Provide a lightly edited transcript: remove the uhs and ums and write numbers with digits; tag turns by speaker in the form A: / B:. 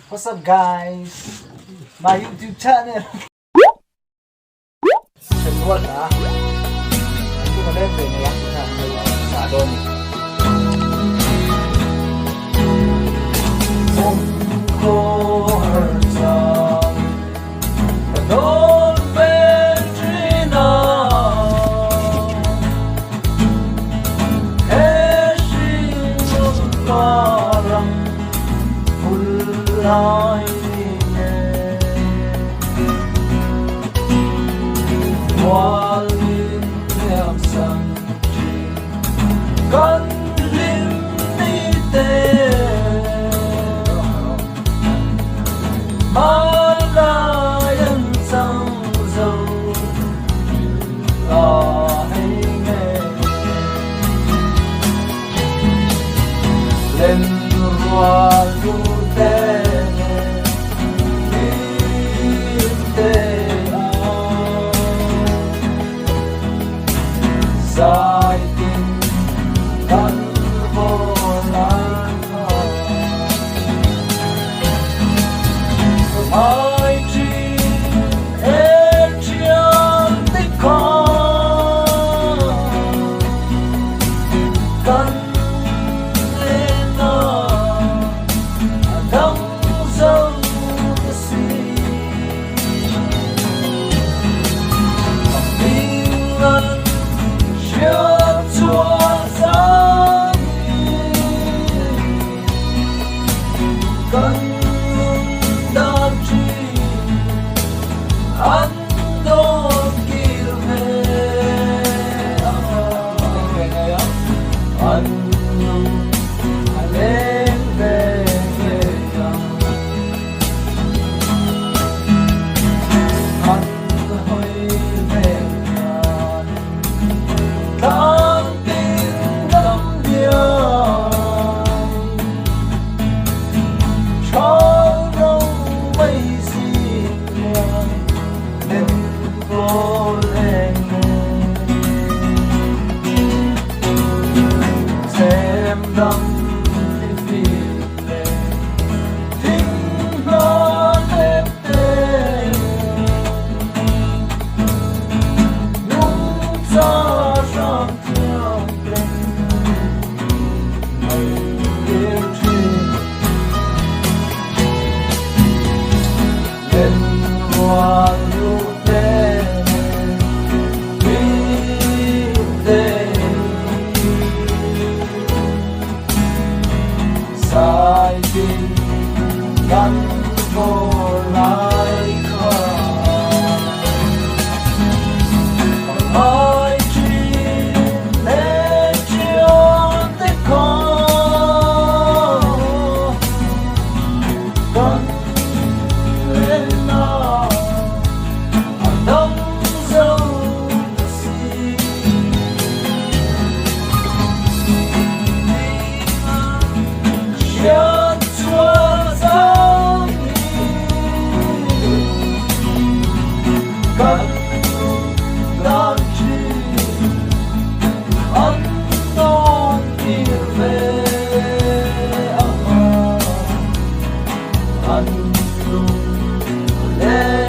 A: What's up guys? My YouTube channel. Seluan ha. Hindi ko lang pinaya sa doon. Lên hoa du tê đi tê sai tin căn vô lan ai chi em chiang tích con căn gắn vô lại ai chỉ để chiều tới con lên nào đông dâu xì chiều chua dâu cần làm chi anh non đi về anh luôn lên